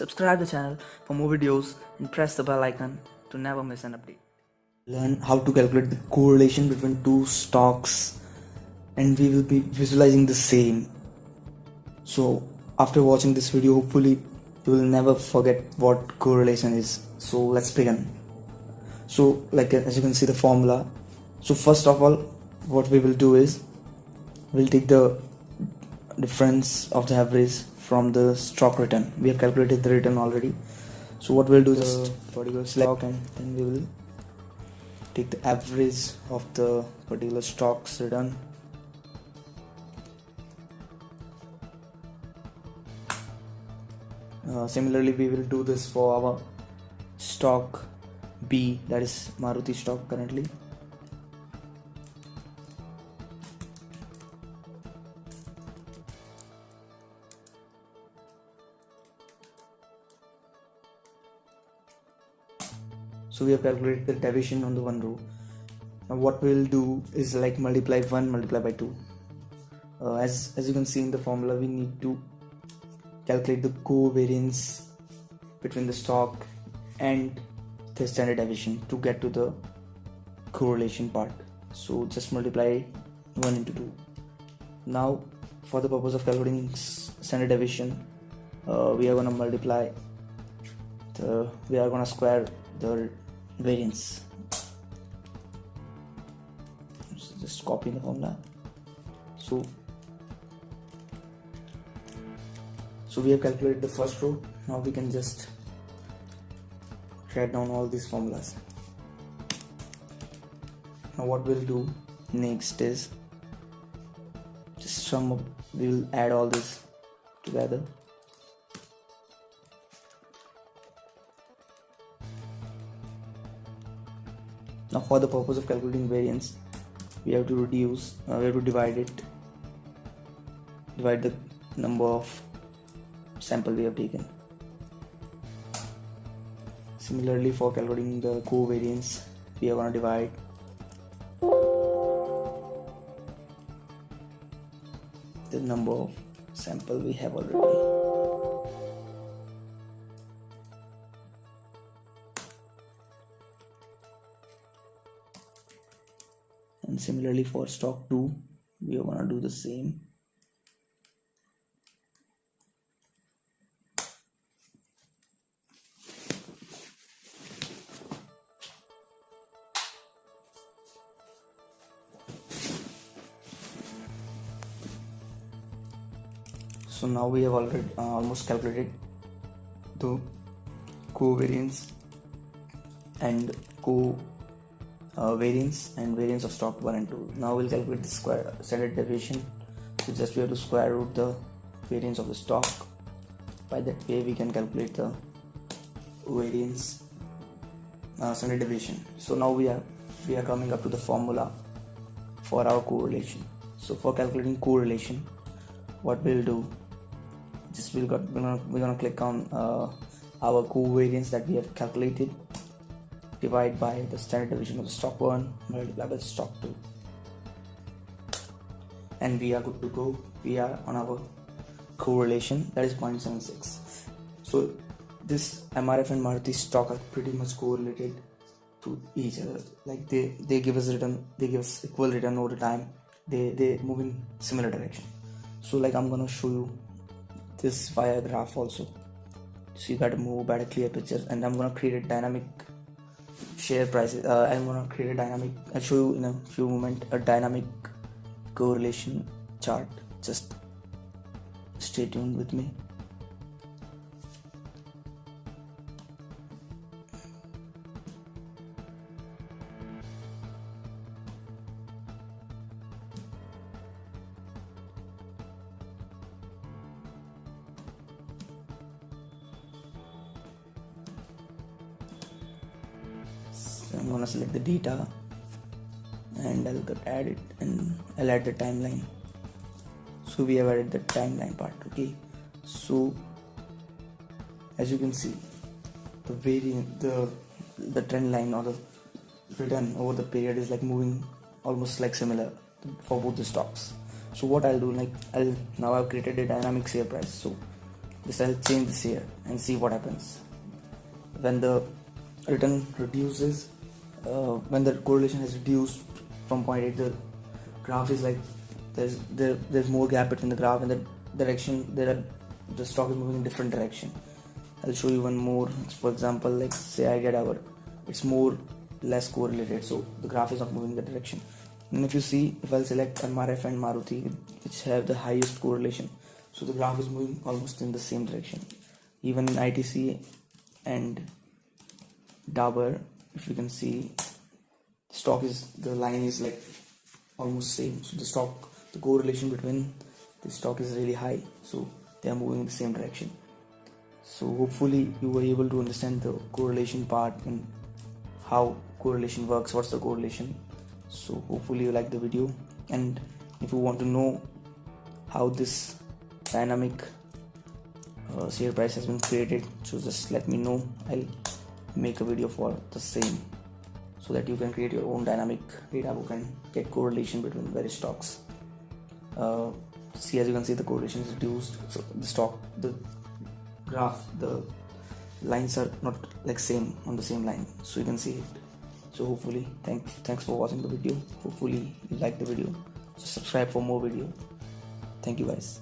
Subscribe the channel for more videos and press the bell icon to never miss an update. Learn how to calculate the correlation between two stocks, and we will be visualizing the same. So after watching this video, hopefully you will never forget what correlation is. So let's begin. So as you can see the formula. So first of all, what we will do is we'll take the difference of the average from the stock return. We have calculated the return already. So what we'll do is particular stock, and then we will take the average of the particular stocks return. Similarly, we will do this for our stock B, that is Maruti stock currently. So we have calculated the deviation on the one row. Now what we will do is multiply 1 multiply by 2. As you can see in the formula, we need to calculate the covariance between the stock and the standard deviation to get to the correlation part. So just multiply 1 into 2. Now for the purpose of calculating standard deviation, we are going to square the variance. So just copy the formula. So we have calculated the first row. Now we can just write down all these formulas. Now what we'll do next is just we will add all this together. Now for the purpose of calculating variance, we have to divide the number of sample we have taken. Similarly, for calculating the covariance, we are going to divide the number of sample we have already. And similarly for stock 2, we are going to do the same. So now we have already almost calculated the covariance and variance of stock 1 and 2. Now we'll calculate the standard deviation. So just we have to square root the variance of the stock. By that way we can calculate the variance standard deviation. So now we are coming up to the formula for our correlation. So for calculating correlation, what we'll do, just we're gonna click on our covariance that we have calculated, divide by the standard deviation of the stock 1, multiply by stock 2, and we are good to go. We are on our correlation, that is 0.76. So this MRF and Maruti stock are pretty much correlated to each other. Like they give us equal return over time. They move in similar direction. So I'm gonna show you this via graph also, so you got to move better clear picture. And I'm gonna create a dynamic share prices. I'll show you in a few moments a dynamic correlation chart. Just stay tuned with me. I'm gonna select the data and I'll add it, and I'll add the timeline. So we have added the timeline part. Okay, so as you can see, the trend line or the return over the period is moving almost similar for both the stocks. So what I'll do, I've created a dynamic share price. So Just I'll change this here and see what happens. When the return reduces, when the correlation has reduced from 0.8, the graph is like there's more gap between the graph and the direction. The stock is moving in different direction. I'll show you one more. For example, like say I get our, it's more less correlated, so the graph is not moving in the direction. And if you see, if I'll select MRF and Maruti, which have the highest correlation, so the graph is moving almost in the same direction. Even in ITC and Dabur, if you can see, the line is like almost same. So the correlation between the stock is really high, so they are moving in the same direction. So hopefully you were able to understand the correlation part and how correlation works, what's the correlation. So hopefully you like the video, and if you want to know how this dynamic share price has been created, so just let me know. I'll make a video for the same, so that you can create your own dynamic data book and get correlation between various stocks. See, as you can see, the correlation is reduced, so the graph, the lines are not like same on the same line, so you can see it. So hopefully, thanks for watching the video. Hopefully you like the video. So subscribe for more video. Thank you guys.